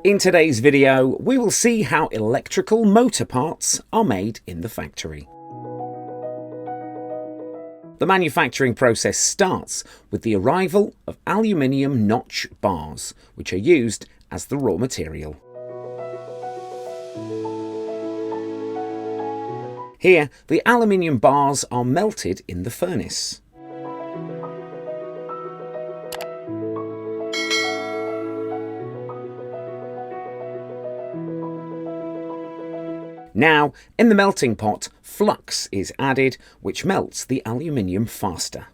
In today's video, we will see how electrical motor parts are made in the factory. The manufacturing process starts with the arrival of aluminium notch bars, which are used as the raw material. Here, the aluminium bars are melted in the furnace. Now, in the melting pot, flux is added, which melts the aluminium faster.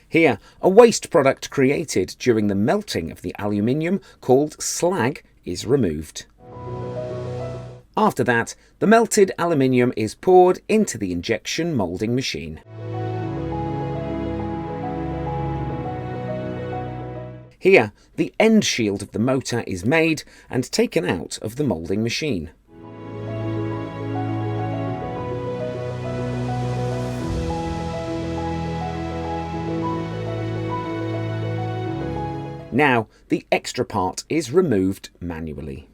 Here, a waste product created during the melting of the aluminium, called slag, is removed. After that, the melted aluminium is poured into the injection moulding machine. Here, the end shield of the motor is made and taken out of the moulding machine. Now, the extra part is removed manually.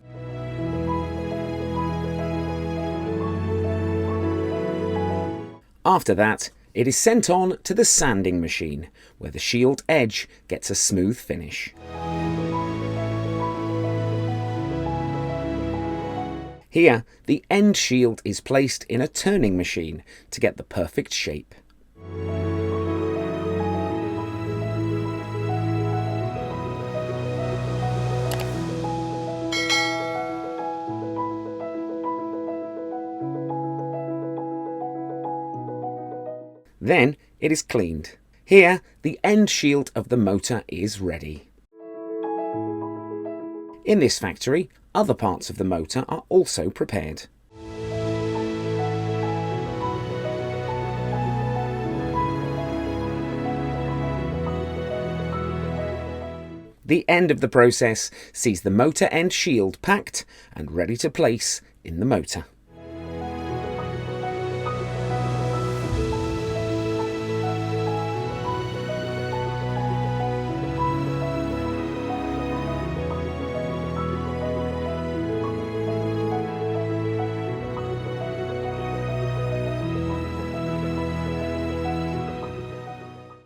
After that, it is sent on to the sanding machine, where the shield edge gets a smooth finish. Here, the end shield is placed in a turning machine to get the perfect shape. Then it is cleaned. Here, the end shield of the motor is ready. In this factory, other parts of the motor are also prepared. The end of the process sees the motor end shield packed and ready to place in the motor.